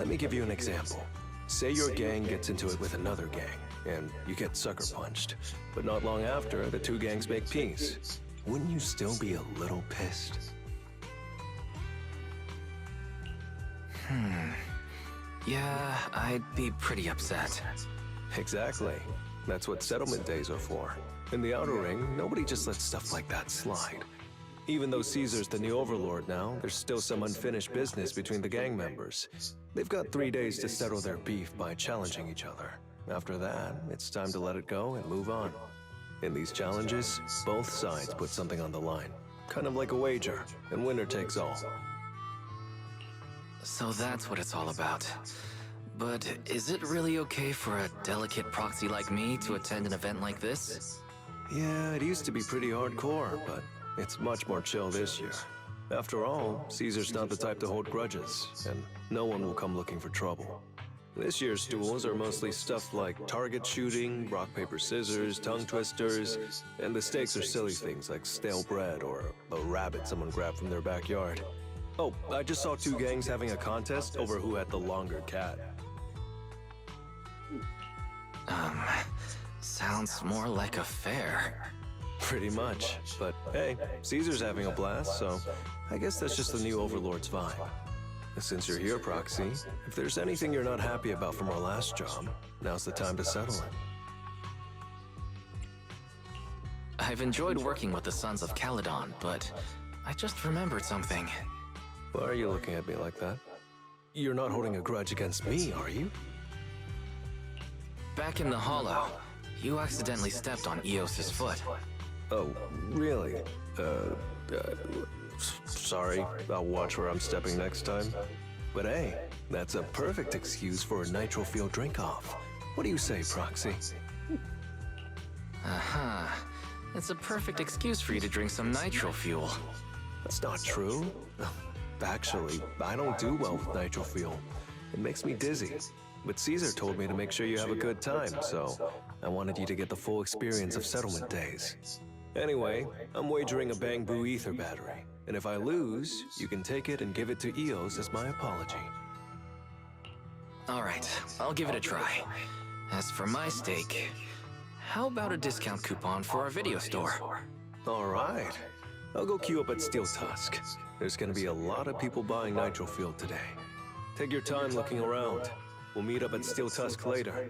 Let me give you an example. Say your gang gets into it with another gang, and you get sucker punched. But not long after, the two gangs make peace. Wouldn't you still be a little pissed? Yeah, I'd be pretty upset. Exactly. That's what settlement days are for. In the Outer Ring, nobody just lets stuff like that slide. Even though Caesar's the new overlord now, there's still some unfinished business between the gang members. They've got 3 days to settle their beef by challenging each other. After that, it's time to let it go and move on. In these challenges, both sides put something on the line. Kind of like a wager, and winner takes all. So that's what it's all about. But is it really okay for a delicate proxy like me to attend an event like this? Yeah, it used to be pretty hardcore, but it's much more chill this year. After all, Caesar's not the type to hold grudges, and no one will come looking for trouble. This year's duels are mostly stuff like target shooting, rock, paper, scissors, tongue twisters, and the stakes are silly things like stale bread or a rabbit someone grabbed from their backyard. Oh, I just saw 2 gangs having a contest over who had the longer cat. Sounds more like a fair. Pretty much, but hey, Caesar's having a blast, so I guess that's just the new Overlord's vibe. Since you're here, Proxy, if there's anything you're not happy about from our last job, now's the time to settle it. I've enjoyed working with the Sons of Caledon, but I just remembered something. Why are you looking at me like that? You're not holding a grudge against me, are you? Back in the Hollow, you accidentally stepped on Eos's foot. Oh, really? Sorry, I'll watch where I'm stepping next time. But hey, that's a perfect excuse for a nitro-fuel drink-off. What do you say, Proxy? Aha. It's a perfect excuse for you to drink some nitro fuel. That's not true. Actually, I don't do well with nitro fuel. It makes me dizzy. But Caesar told me to make sure you have a good time, so I wanted you to get the full experience of settlement days. Anyway, I'm wagering a Bamboo Ether battery, and if I lose, you can take it and give it to Eos as my apology. Alright, I'll give it a try. As for my stake, how about a discount coupon for our video store? Alright, I'll go queue up at Steel Tusk. There's gonna be a lot of people buying nitro fuel today. Take your time looking around. We'll meet up at Steel Tusk later.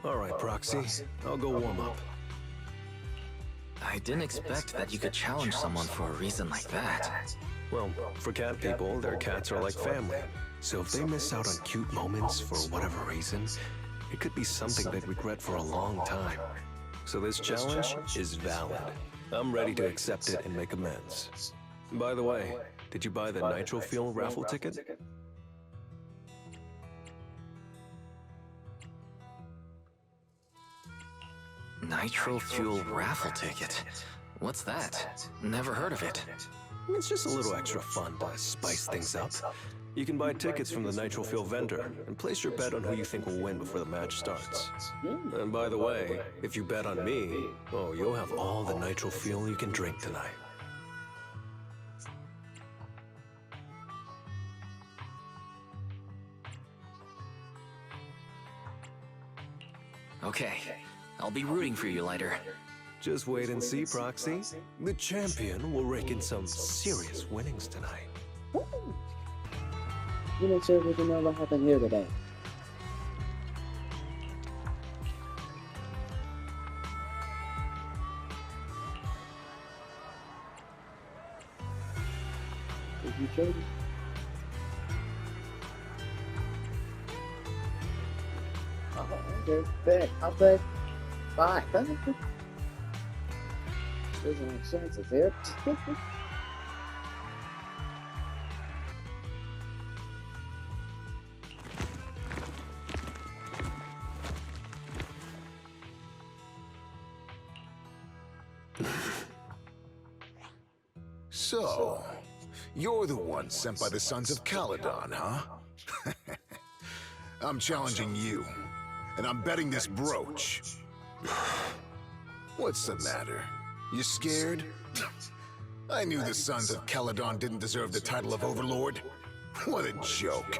Alright, Proxy. I'll go warm up. I didn't expect that you could challenge someone for a reason like that. Well, for cat people, their cats are like family. So if they miss out on cute moments for whatever reason, it could be something they'd regret for a long time. So this challenge is valid. I'm ready to accept it and make amends. By the way, did you buy the Nitro Fuel raffle ticket? Nitro Fuel raffle ticket? What's that? Never heard of it. It's just a little extra fun to spice things up. You can buy tickets from the Nitro Fuel vendor and place your bet on who you think will win before the match starts. And by the way, if you bet on me, oh, you'll have all the Nitro Fuel you can drink tonight. Okay, I'll be rooting for you later. Just wait and see, Proxy. The champion will rake in some serious winnings tonight. You make sure we can know what happened here today. Did you show me? Oh, okay. Back. I'll bet 5. There's no chances here. So, you're the one sent by the Sons of Caledon, huh? I'm challenging you, and I'm betting this brooch. What's the matter? You scared? I knew the Sons of Caledon didn't deserve the title of Overlord. What a joke.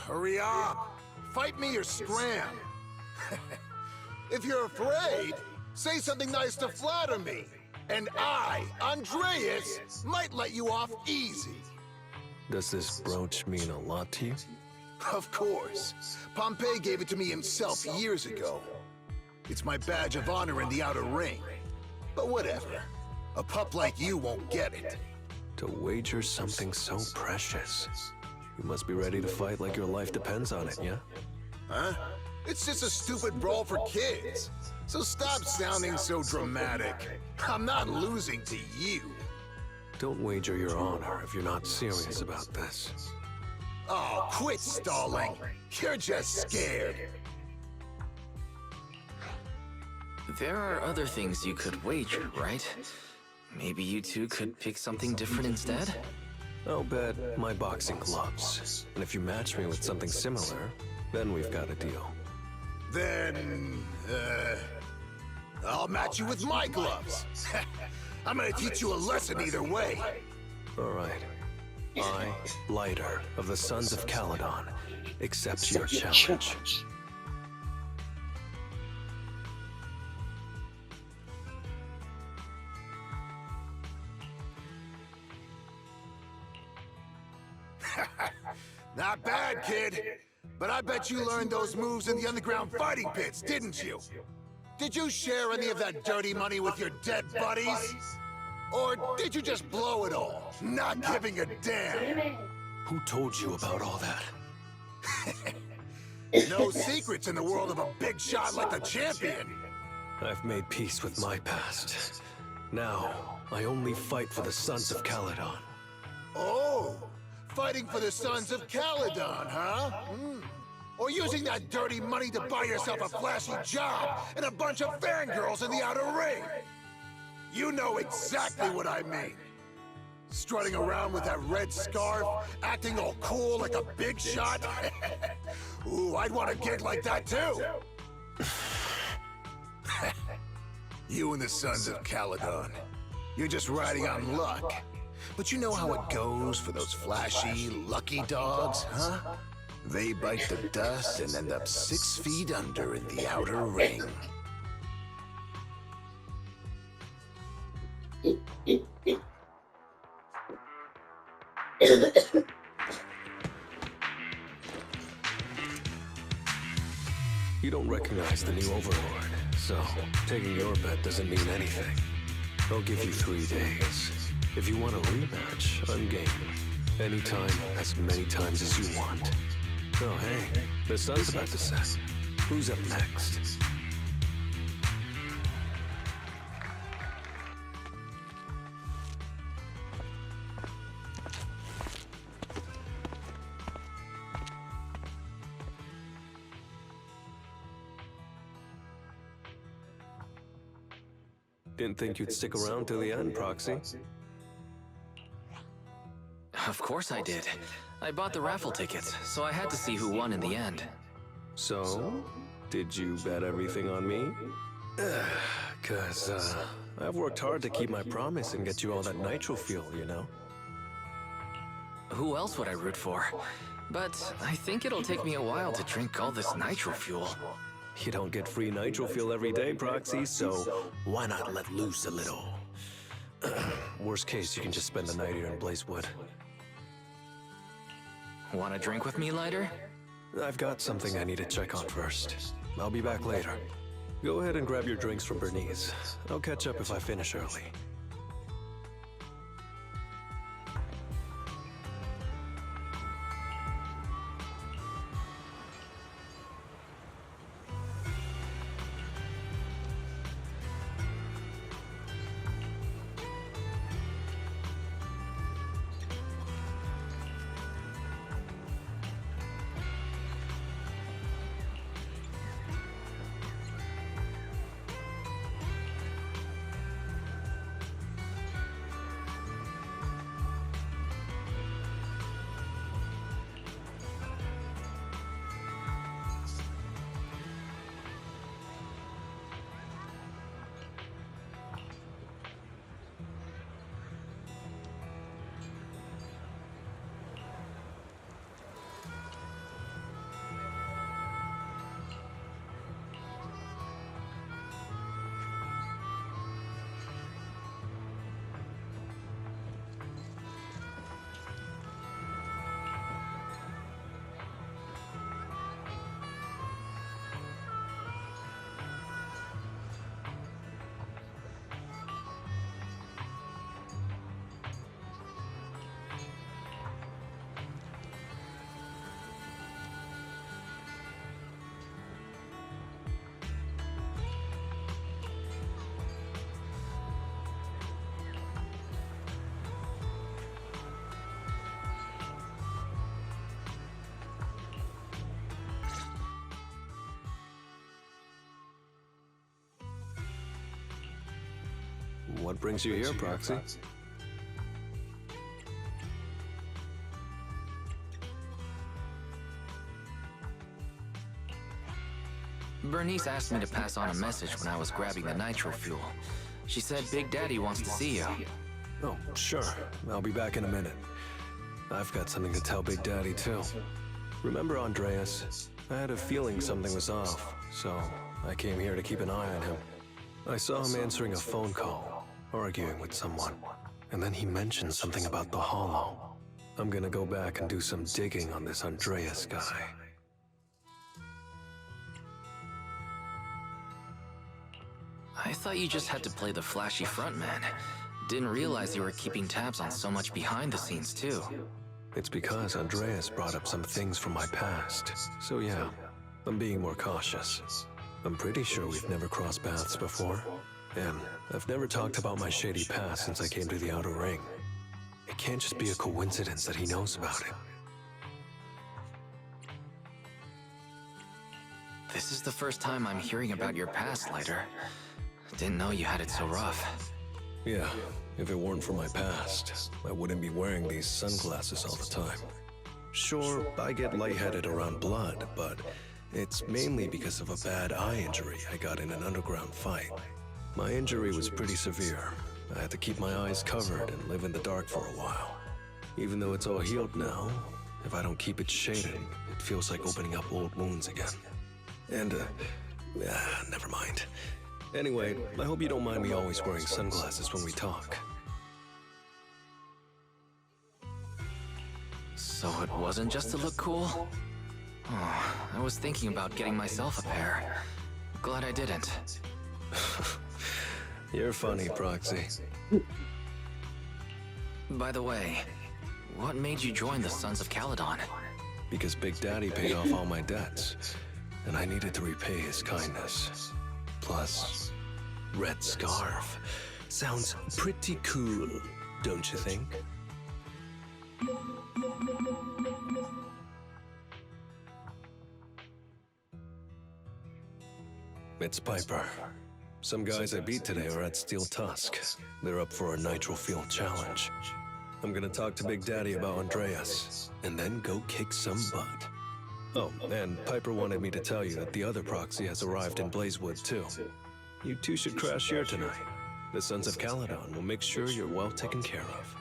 Hurry up! Fight me or scram! If you're afraid, say something nice to flatter me. And I, Andreas, might let you off easy. Does this brooch mean a lot to you? Of course. Pompey gave it to me himself years ago. It's my badge of honor in the outer ring. But whatever. A pup like you won't get it. To wager something so precious. You must be ready to fight like your life depends on it, yeah? Huh? It's just a stupid brawl for kids. So stop sounding so dramatic. I'm not losing to you. Don't wager your honor if you're not serious about this. Oh, quit stalling. You're just scared. There are other things you could wager, right? Maybe you two could pick something different instead? I'll bet my boxing gloves. And if you match me with something similar, then we've got a deal. Then, I'll match you with my gloves. I'm gonna teach you a lesson either way. All right. I, Lighter of the Sons of Caledon, accept your challenge. Not bad, kid. But I bet you learned those moves in the underground fighting pits, didn't you? Did you share any of that dirty money with your dead buddies? Or did you just blow it all, not giving a damn? Who told you about all that? No secrets in the world of a big shot like the champion. I've made peace with my past. Now, I only fight for the Sons of Caledon. Oh, fighting for the Sons of Caledon, huh? Or using that dirty money to buy yourself a flashy job and a bunch of fangirls in the outer ring. You know exactly what I mean. Strutting around with that red scarf, acting all cool like a big shot. Ooh, I'd want a gig like that too. You and the Sons of Caledon. You're just riding on luck. But you know how it goes for those flashy, lucky dogs, huh? They bite the dust and end up 6 feet under in the outer ring. You don't recognize the new Overlord, so taking your bet doesn't mean anything. I'll give you 3 days. If you want a rematch, I'm game. Anytime, as many times as you want. Oh, hey, the sun's about to set. Who's up next? Didn't think you'd stick around till the end, Proxy. Of course I did. I bought the raffle tickets, so I had to see who won in the end. So, did you bet everything on me? Cause, I've worked hard to keep my promise and get you all that nitro fuel, you know? Who else would I root for? But I think it'll take me a while to drink all this nitro fuel. You don't get free nitro fuel every day, Proxy, so why not let loose a little? Worst case, you can just spend the night here in Blazewood. Want a drink with me, Lighter? I've got something I need to check on first. I'll be back later. Go ahead and grab your drinks from Bernice. I'll catch up if I finish early. What brings you here, Proxy? Bernice asked me to pass on a message when I was grabbing the nitro fuel. She said Big Daddy wants to see you. Oh, sure. I'll be back in a minute. I've got something to tell Big Daddy, too. Remember Andreas? I had a feeling something was off, so I came here to keep an eye on him. I saw him answering a phone call, arguing with someone, and then he mentioned something about the Hollow. I'm gonna go back and do some digging on this Andreas guy. I thought you just had to play the flashy frontman. Didn't realize you were keeping tabs on so much behind the scenes, too. It's because Andreas brought up some things from my past. So yeah, I'm being more cautious. I'm pretty sure we've never crossed paths before. And I've never talked about my shady past since I came to the Outer Ring. It can't just be a coincidence that he knows about it. This is the first time I'm hearing about your past, Lighter. Didn't know you had it so rough. Yeah, if it weren't for my past, I wouldn't be wearing these sunglasses all the time. Sure, I get lightheaded around blood, but it's mainly because of a bad eye injury I got in an underground fight. My injury was pretty severe. I had to keep my eyes covered and live in the dark for a while. Even though it's all healed now, if I don't keep it shaded, it feels like opening up old wounds again. And, never mind. Anyway, I hope you don't mind me always wearing sunglasses when we talk. So it wasn't just to look cool? Oh, I was thinking about getting myself a pair. Glad I didn't. You're funny, Proxy. By the way, what made you join the Sons of Caledon? Because Big Daddy paid off all my debts, and I needed to repay his kindness. Plus, red scarf. Sounds pretty cool, don't you think? It's Piper. Some guys I beat today are at Steel Tusk. They're up for a Nitro Field challenge. I'm gonna talk to Big Daddy about Andreas, and then go kick some butt. Oh, and Piper wanted me to tell you that the other proxy has arrived in Blazewood, too. You two should crash here tonight. The Sons of Caledon will make sure you're well taken care of.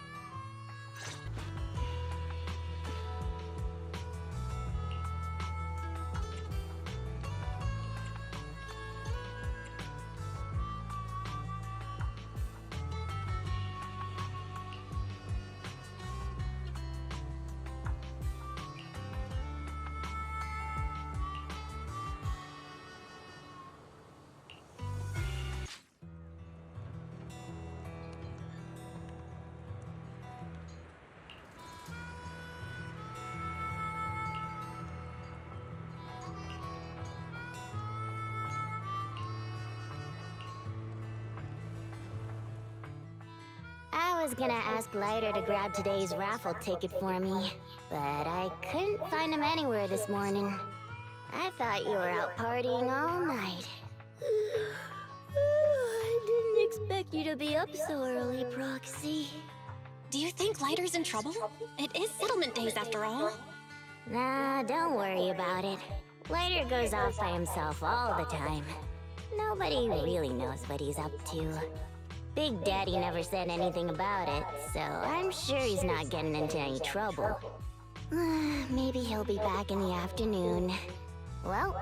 I was gonna ask Lighter to grab today's raffle ticket for me, but I couldn't find him anywhere this morning. I thought you were out partying all night. I didn't expect you to be up so early, Proxy. Do you think Lighter's in trouble? It is settlement days after all. Nah, don't worry about it. Lighter goes off by himself all the time. Nobody really knows what he's up to. Big Daddy never said anything about it, so I'm sure he's not getting into any trouble. Maybe he'll be back in the afternoon. Well,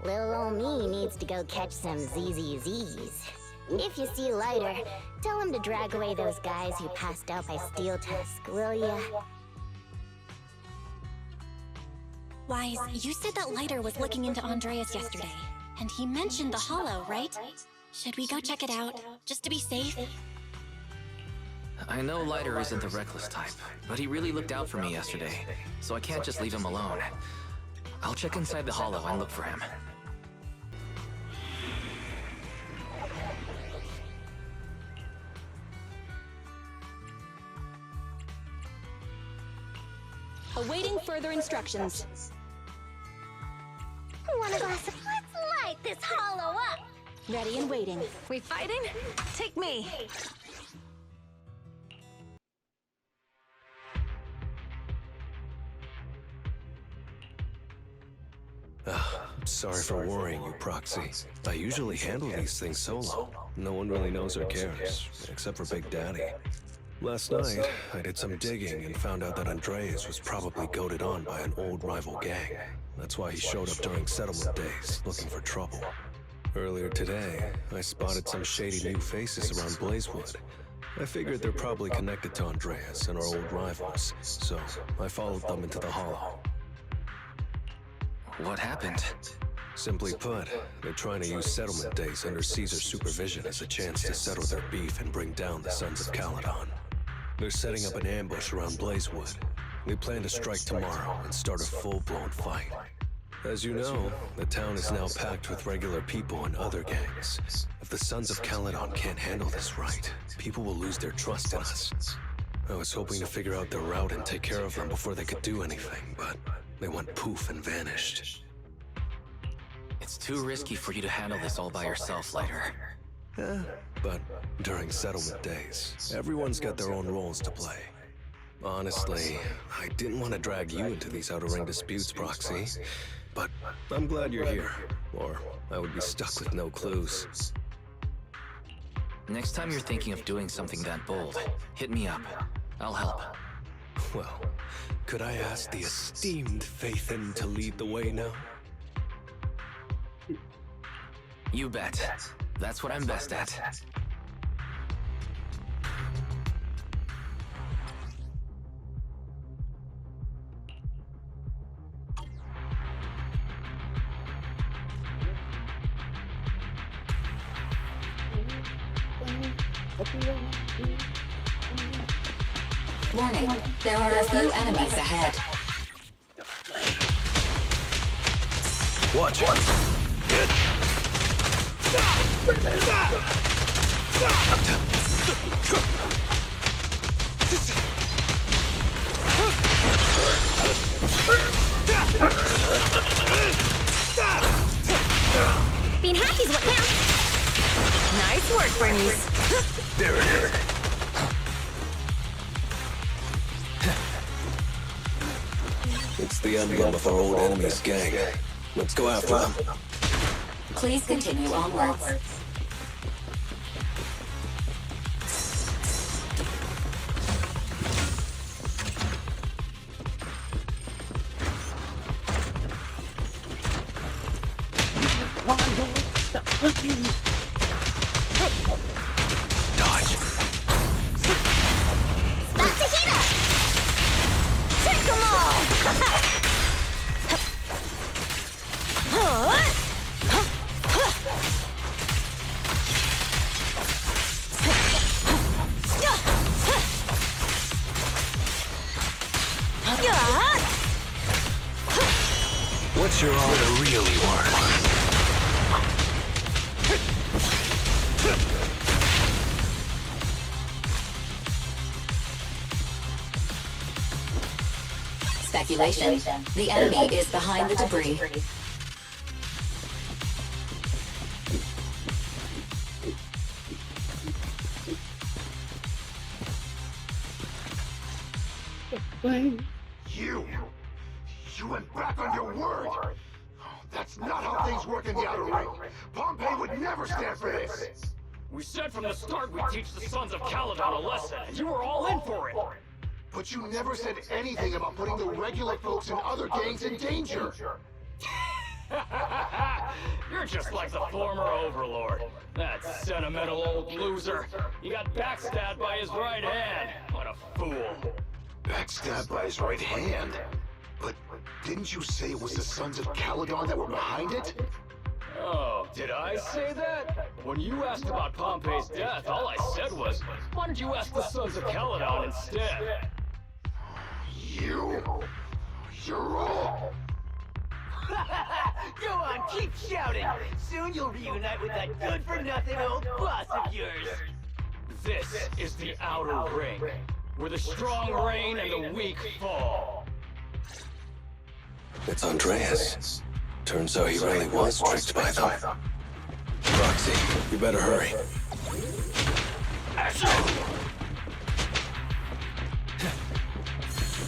little old me needs to go catch some ZZZs. If you see Lighter, tell him to drag away those guys who passed out by Steel Tusk, will ya? Wise, you said that Lighter was looking into Andreas yesterday, and he mentioned the Hollow, right? Should we go check it out, just to be safe? I know Lighter isn't the reckless type, but he really looked out for me yesterday, so I can't just leave him alone. I'll check inside the Hollow and look for him. Awaiting further instructions. Want a glass of... Let's light this Hollow up! Ready and waiting. We fighting? Take me! I'm sorry for worrying you, Proxy. I usually handle these things solo. No one really knows or cares, except for Big Daddy. Last night, I did some digging and found out that Andreas was probably goaded on by an old rival gang. That's why he showed up during settlement days, looking for trouble. Earlier today, I spotted some shady new faces around Blazewood. I figured they're probably connected to Andreas and our old rivals, so I followed them into the Hollow. What happened? Simply put, they're trying to use settlement days under Caesar's supervision as a chance to settle their beef and bring down the Sons of Caledon. They're setting up an ambush around Blazewood. They plan to strike tomorrow and start a full-blown fight. As you know, the town is now packed with regular people and other gangs. If the Sons of Caledon can't handle this right, people will lose their trust in us. I was hoping to figure out their route and take care of them before they could do anything, but they went poof and vanished. It's too risky for you to handle this all by yourself, Lighter. But during settlement days, everyone's got their own roles to play. Honestly, I didn't want to drag you into these outer ring disputes, Proxy. But I'm glad you're here, or I would be stuck with no clues. Next time you're thinking of doing something that bold, hit me up. I'll help. Well, could I ask the esteemed Faithin to lead the way now? You bet. That's what I'm best at. Warning, there are a few enemies ahead. Watch it! Being happy's what counts. Nice work, Bernice. There it is. It's the emblem of our old enemy's gang. Let's go after them. Please continue onwards. Dodge. About to heat up. Take 'em all. What's your honor really worth? Speculation. The enemy is behind the debris. You went back on your word! That's not how things work in the Outer Ring! Pompey would never stand for this! We said from the start we'd teach the Sons of Caledon a lesson, and you were all in for it! But you never said anything about putting the regular folks and other gangs in danger! You're just like the former Overlord. That sentimental old loser. He got backstabbed by his right hand. What a fool. Backstabbed by his right hand? But didn't you say it was the Sons of Caledon that were behind it? Oh, did I say that? When you asked about Pompey's death, all I said was, why don't you ask the Sons of Caledon instead? You're all... Go on, keep shouting! Soon you'll reunite with that good-for-nothing old boss of yours! This is the Outer Ring, where the strong reign and the weak fall. It's Andreas. Turns out he really was tricked by them. Roxy, you better hurry.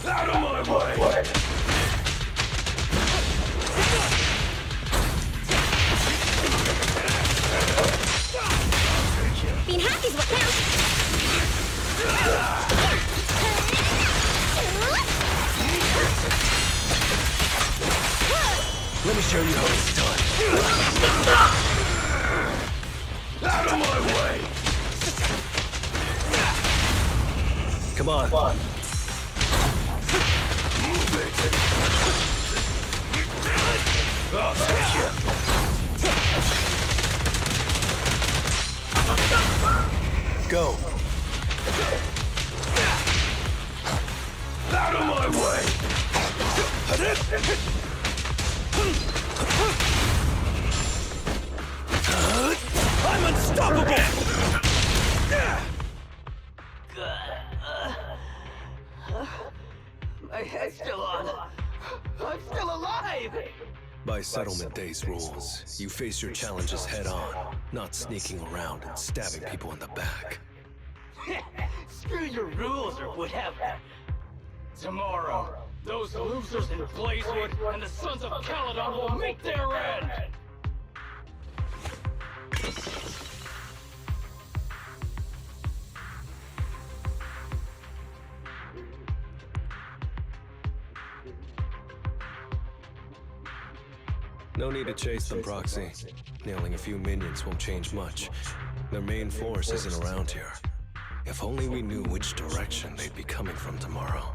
Out of my way! Being happy's what counts. Let me show you how it's done. Out of my way! Come on. Move it! Oh, Go. Out of my way! I'm unstoppable! My head's still on. I'm still alive! By Settlement Day's rules, you face your challenges head on, not sneaking around and stabbing people in the back. Screw your rules or whatever. Tomorrow, those losers in Blazewood and the Sons of Caledon will meet their end! No need to chase them, Proxy. Nailing a few minions won't change much. Their main force isn't around here. If only we knew which direction they'd be coming from tomorrow.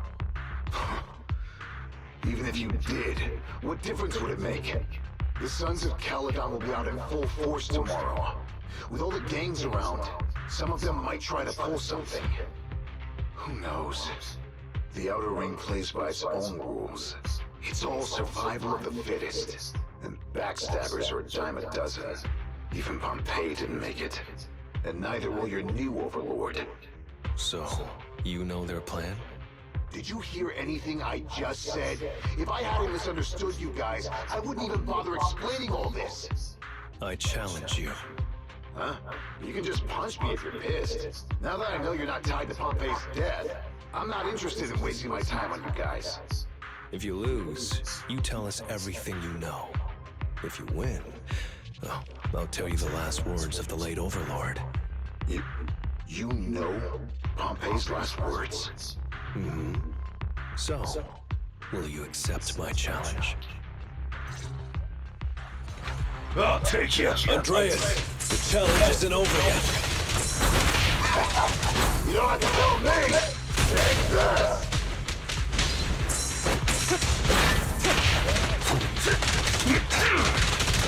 Even if you did, what difference would it make? The Sons of Caledon will be out in full force tomorrow. With all the gangs around, some of them might try to pull something. Who knows? The Outer Ring plays by its own rules. It's all survival of the fittest. And backstabbers are a dime a dozen. Even Pompeii didn't make it. And neither will your new overlord. So, you know their plan? Did you hear anything I just said? If I hadn't misunderstood you guys, I wouldn't even bother explaining all this. I challenge you. Huh? You can just punch me if you're pissed. Now that I know you're not tied to Pompeii's death, I'm not interested in wasting my time on you guys. If you lose, you tell us everything you know. If you win, well, I'll tell you the last words of the late Overlord. You know Pompeii's last words? Mm-hmm. So, will you accept my challenge? I'll take you! Andreas, the challenge isn't over yet. You don't have to tell me! Take this!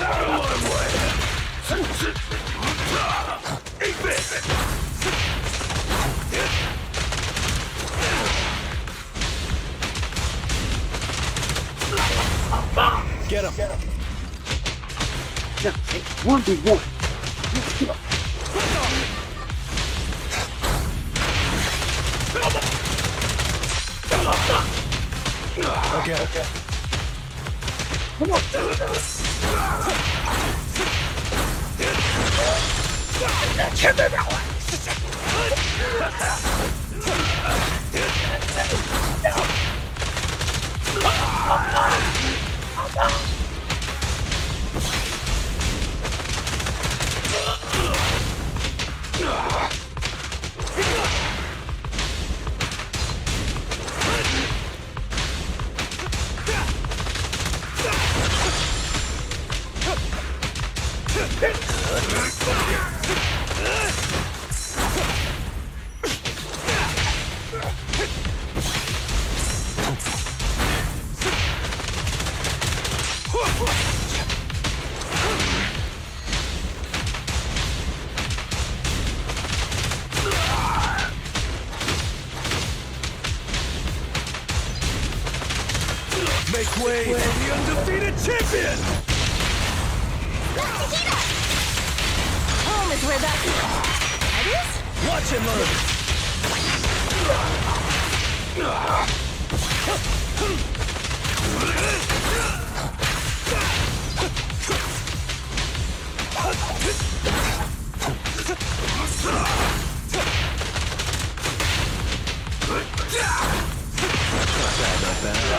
Out of my way! Eat this! Get him! No, it's 1v1. Okay. Come on. Make way for the undefeated champion! Home is where that is? Watch and learn! Not bad.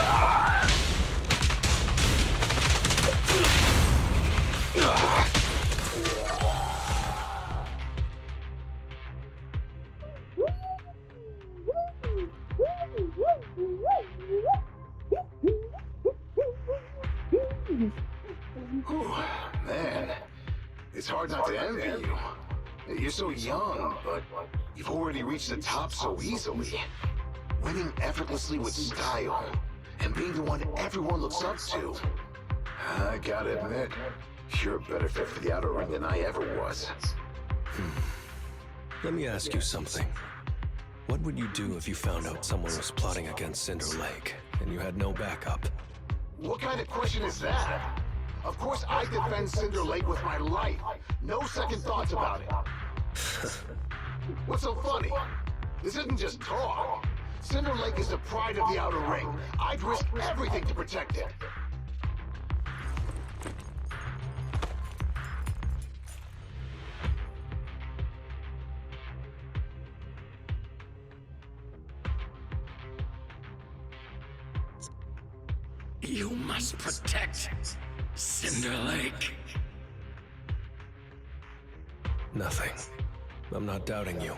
Man, it's hard not to envy you. You're so young, but you've already reached the top so easily. Winning effortlessly with style, and being the one everyone looks up to. I gotta admit, you're a better fit for the Outer Ring than I ever was. Let me ask you something. What would you do if you found out someone was plotting against Cinder Lake, and you had no backup? What kind of question is that? Of course I defend Cinder Lake with my life. No second thoughts about it. What's so funny? This isn't just talk. Cinder Lake is the pride of the Outer Ring. I'd risk everything to protect it. You must protect Cinder Lake. Nothing. I'm not doubting you.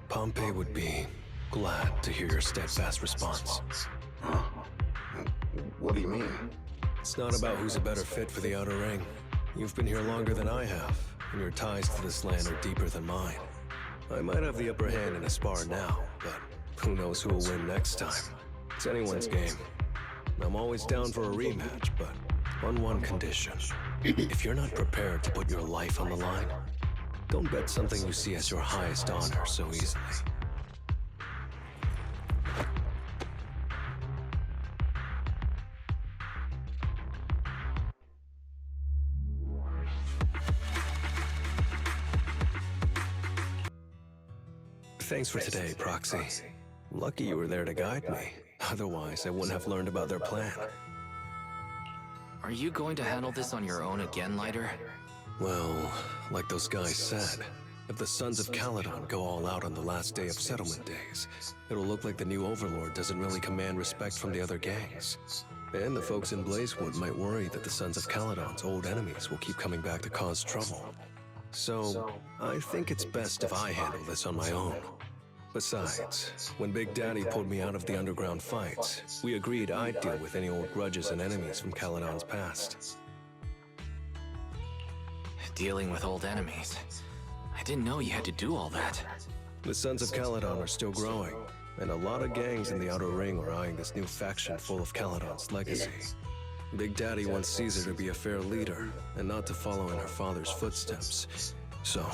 Pompey would be glad to hear your steadfast response. Huh? What do you mean? It's not about who's a better fit for the Outer Ring. You've been here longer than I have, and your ties to this land are deeper than mine. I might have the upper hand in a spar now, but who knows who will win next time. It's anyone's game. I'm always down for a rematch, but on one condition. If you're not prepared to put your life on the line, don't bet something you see as your highest honor so easily. Thanks for today, Proxy. Lucky you were there to guide me. Otherwise, I wouldn't have learned about their plan. Are you going to handle this on your own again, Lighter? Well, like those guys said, if the Sons of Caledon go all out on the last day of settlement days, it'll look like the new Overlord doesn't really command respect from the other gangs. And the folks in Blazewood might worry that the Sons of Caledon's old enemies will keep coming back to cause trouble. So, I think it's best if I handle this on my own. Besides, when Big Daddy pulled me out of the underground fights, we agreed I'd deal with any old grudges and enemies from Caledon's past. Dealing with old enemies. I didn't know you had to do all that. The Sons of Caledon are still growing, and a lot of gangs in the Outer Ring are eyeing this new faction full of Caledon's legacy. Big Daddy wants Caesar to be a fair leader, and not to follow in her father's footsteps. So,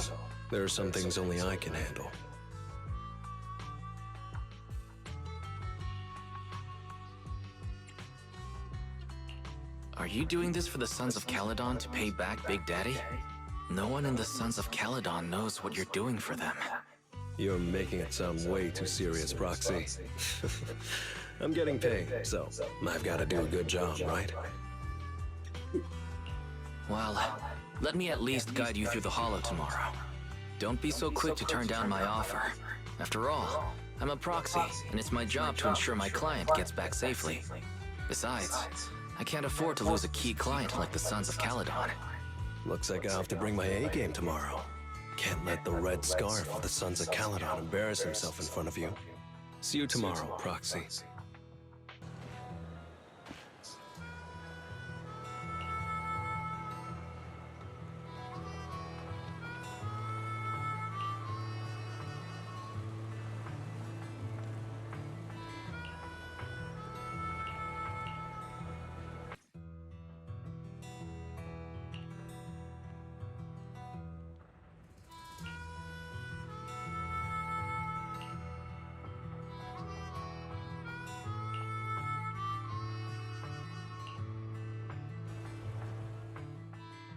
there are some things only I can handle. Are you doing this for the Sons of Caledon to pay back Big Daddy? No one in the Sons of Caledon knows what you're doing for them. You're making it sound way too serious, Proxy. I'm getting paid, so I've got to do a good job, right? Well, let me at least guide you through the Hollow tomorrow. Don't be so quick to turn down my offer. After all, I'm a proxy, and it's my job to ensure my client gets back safely. Besides, I can't afford to lose a key client like the Sons of Caledon. Looks like I'll have to bring my A-game tomorrow. Can't let the red scarf of the Sons of Caledon embarrass himself in front of you. See you tomorrow, Proxy.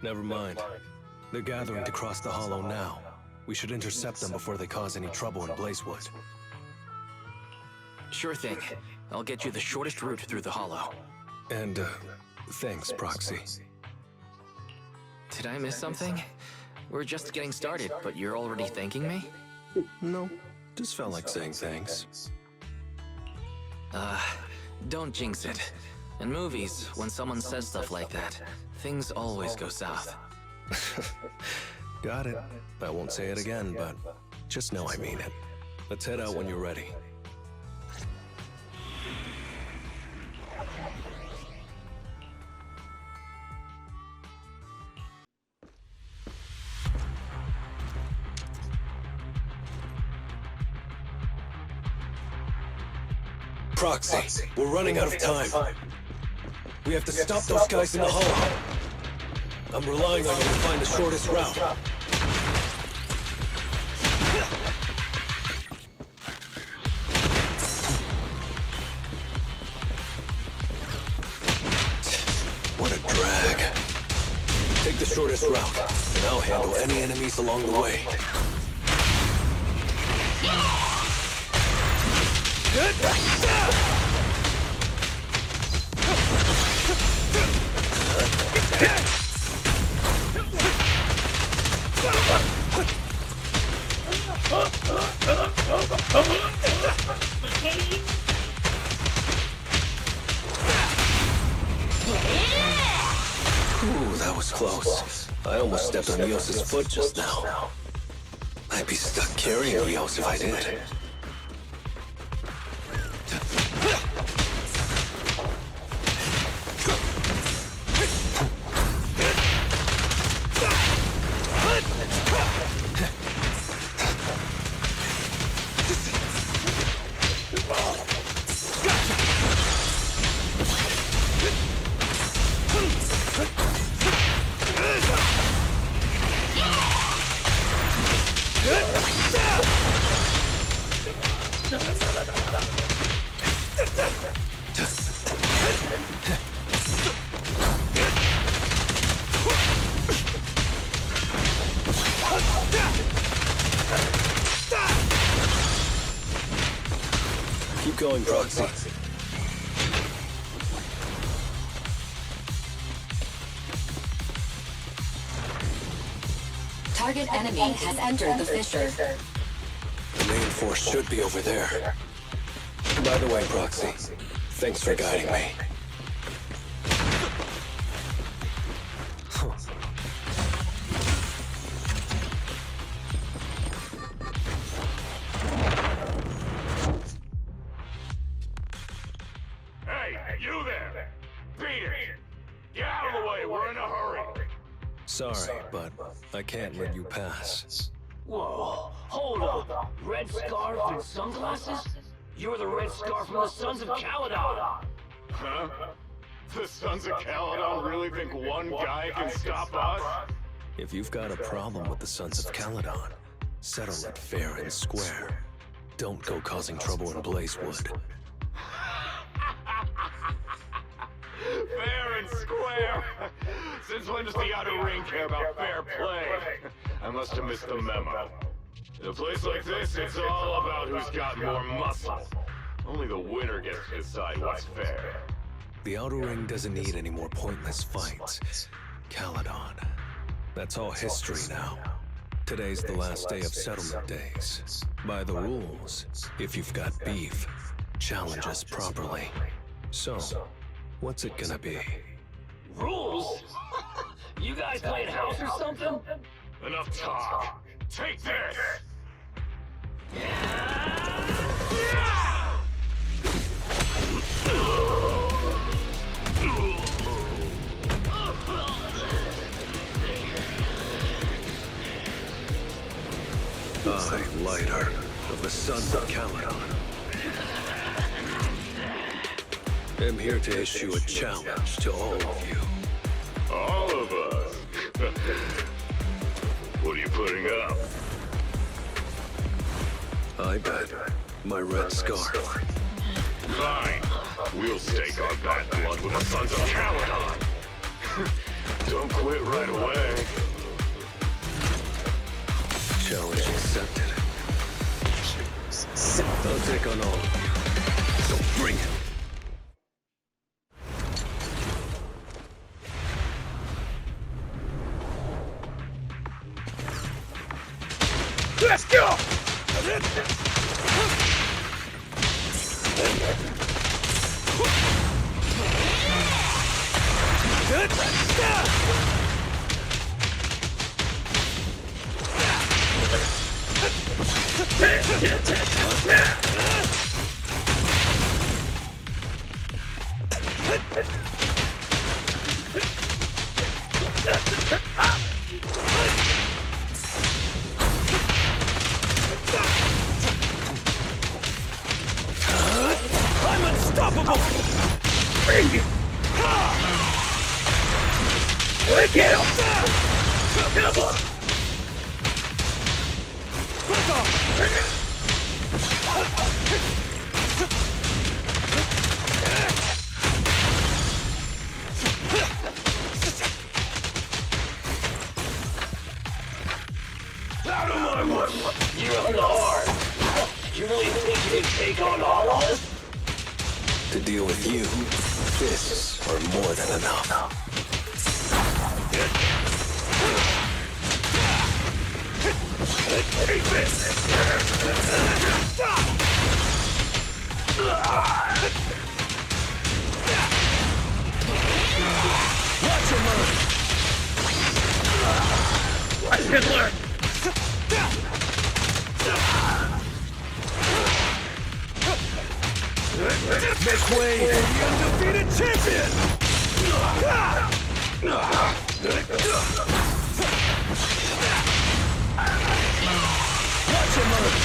Never mind. They're gathering to cross the Hollow now. We should intercept them before they cause any trouble in Blazewood. Sure thing. I'll get you the shortest route through the Hollow. And, thanks, Proxy. Did I miss something? We're just getting started, but you're already thanking me? No, just felt like saying thanks. Don't jinx it. In movies, when someone says stuff like that, things always go south. Got it. I won't say it again, but just know I mean it. Let's head out when you're ready. Proxy, we're running out of time. We have to stop those guys in the Hollow. I'm relying on you to find the shortest route. shortest route, and I'll handle any enemies along the way. Ooh, that was close. I almost stepped on Rios' foot just now. I'd be stuck carrying Rios if I did. Keep going, Proxy. Target enemy has entered the fissure. The main force should be over there. By the way, Proxy, thanks for guiding me. Hey, you there! Beat it! Get out of the way, we're in a hurry! Sorry, but I can't let you pass. Whoa, hold up. Red scarf and sunglasses? You're the red scarf from the Sons of Caledon. Huh? The Sons of Caledon really think one guy can stop us? If you've got a problem with the Sons of Caledon, settle it fair and square. Don't go causing trouble in Blazewood. Fair and square? Since when does the Outer Ring care about fair play? I must have missed the memo. In a place like this, it's all about who's got more muscle. Only the winner gets to decide what's fair. The Outer Ring doesn't need any more pointless fights. Caledon. That's all history now. Today's the last day of settlement days. By the rules, if you've got beef, challenge us properly. So, what's it gonna be? Rules? You guys playing house or something? Enough talk. Take this! I, Lighter, of the Sons of Caledon, am here to issue a challenge to all of you. All of us? What are you putting up? I bet my red scarf. Fine. We'll stake our bad blood with the Sons of Caledon. Don't quit right away. Challenge accepted. I'll take on all of you. So bring it. Let's go! I'm unstoppable! Bring it! Get up! Come on! You really think you can take on all of us? To deal with you, fists are more than enough. Take this! Watch him move! I can learn! Make way for the undefeated champion! Watch him move!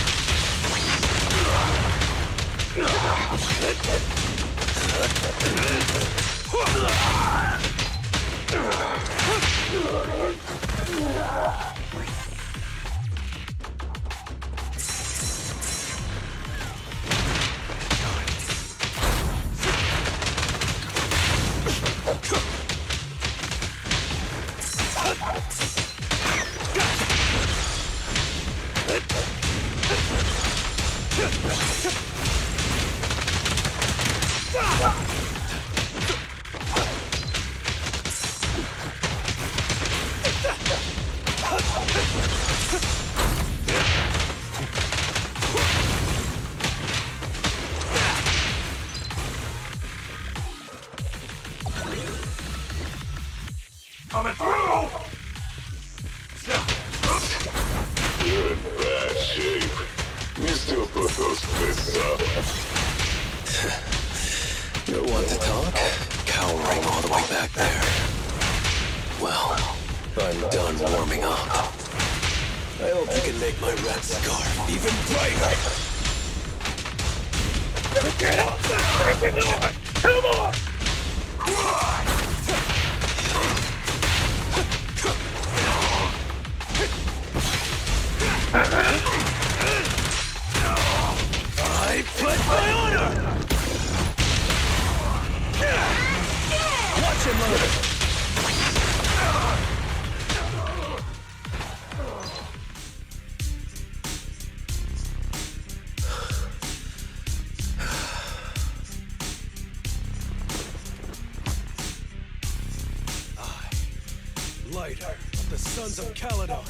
Coming through! You're in bad shape. You still put those fists up. You're one to talk, cowering all the way back there. Well, I'm done warming up. I hope you can make my red scarf even brighter. Get up the freaking line! Come on! I pledge my honor! Watch him move! Lighter of the Sons of Caledon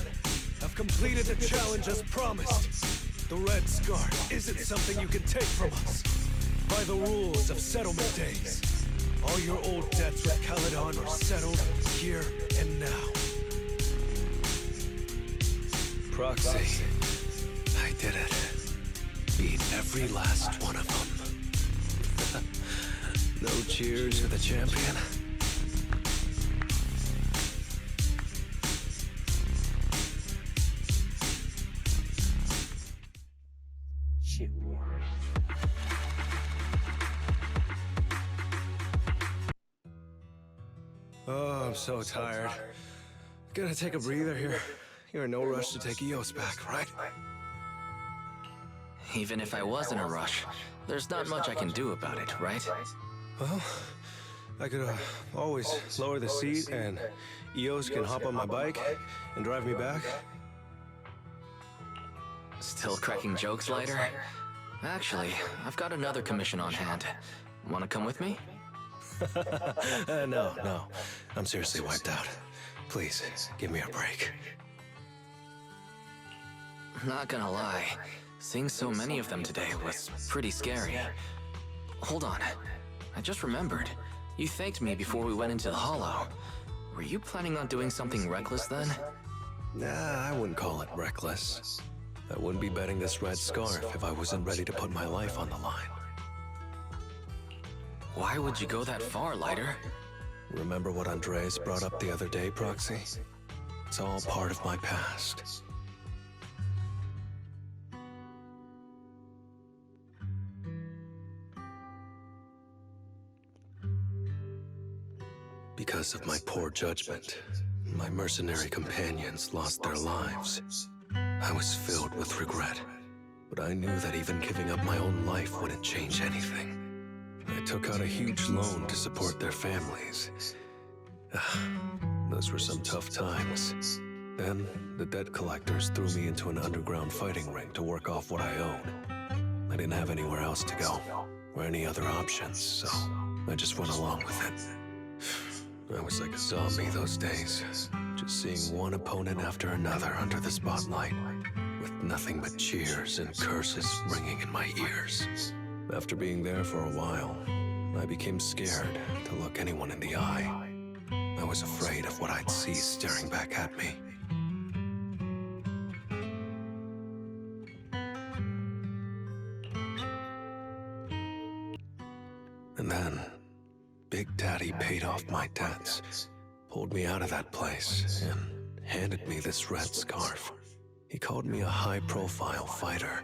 have completed the challenge as promised. The Red Scarf isn't something you can take from us. By the rules of settlement days, all your old debts with Caledon are settled here and now. Proxy, I did it. Beat every last one of them. No cheers for the champion? Oh, I'm so tired. Gonna take a breather here. You're in no rush to take Eos back, right? Even if I was in a rush, there's not much I can do about it, right? Well, I could always lower the seat and Eos can hop on my bike and drive me back. Still cracking jokes, Lighter? Actually, I've got another commission on hand. Wanna come with me? No. I'm seriously wiped out. Please, give me a break. Not gonna lie, seeing so many of them today was pretty scary. Hold on, I just remembered. You thanked me before we went into the Hollow. Were you planning on doing something reckless then? Nah, I wouldn't call it reckless. I wouldn't be betting this red scarf if I wasn't ready to put my life on the line. Why would you go that far, Lighter? Remember what Andreas brought up the other day, Proxy? It's all part of my past. Because of my poor judgment, my mercenary companions lost their lives. I was filled with regret, but I knew that even giving up my own life wouldn't change anything. I took out a huge loan to support their families. Those were some tough times. Then, the debt collectors threw me into an underground fighting ring to work off what I owed. I didn't have anywhere else to go, or any other options, so I just went along with it. I was like a zombie those days, just seeing one opponent after another under the spotlight, with nothing but cheers and curses ringing in my ears. After being there for a while, I became scared to look anyone in the eye. I was afraid of what I'd see staring back at me. And then, Big Daddy paid off my debts, pulled me out of that place, and handed me this red scarf. He called me a high-profile fighter,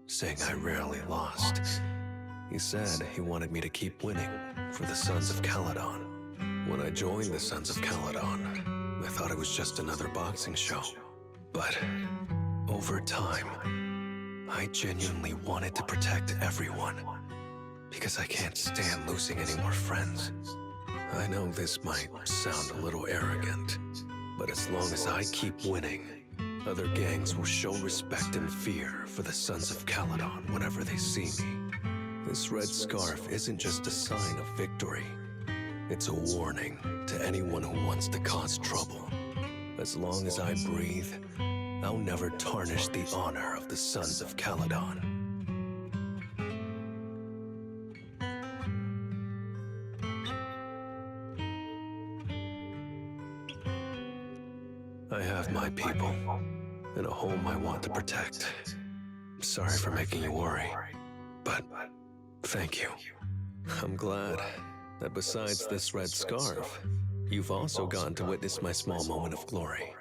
saying I rarely lost. He said he wanted me to keep winning for the Sons of Caledon. When I joined the Sons of Caledon, I thought it was just another boxing show. But over time, I genuinely wanted to protect everyone, because I can't stand losing any more friends. I know this might sound a little arrogant, but as long as I keep winning, other gangs will show respect and fear for the Sons of Caledon whenever they see me. This red scarf isn't just a sign of victory. It's a warning to anyone who wants to cause trouble. As long as I breathe, I'll never tarnish the honor of the Sons of Caledon. I have my people, and a home I want to protect. Sorry for making you worry, but thank you. I'm glad that besides this red scarf, you've also gotten to witness my small moment of glory.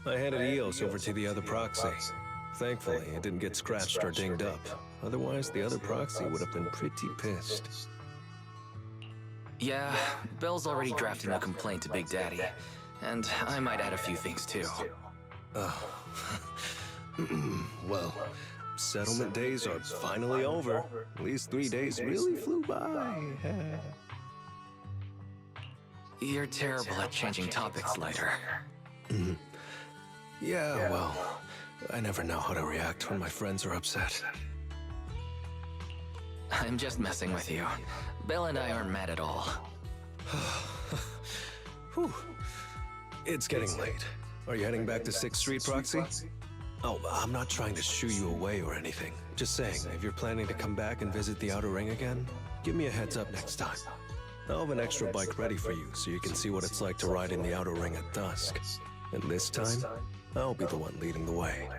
I handed Eos over to the other proxy. Thankfully, it didn't get scratched or dinged up. Otherwise, the other proxy would have been pretty pissed. Yeah, Belle's already drafting a complaint to Big Daddy. And I might add a few things too. Well, settlement days are finally over. These 3 days really flew by. You're terrible at changing topics, Lighter. Yeah, well, I never know how to react when my friends are upset. I'm just messing with you. Belle and I aren't mad at all. Whew. It's getting late. Are you heading back to 6th Street, Proxy? Oh, I'm not trying to shoo you away or anything. Just saying, if you're planning to come back and visit the Outer Ring again, give me a heads up next time. I'll have an extra bike ready for you so you can see what it's like to ride in the Outer Ring at dusk. And this time, I'll be the one leading the way.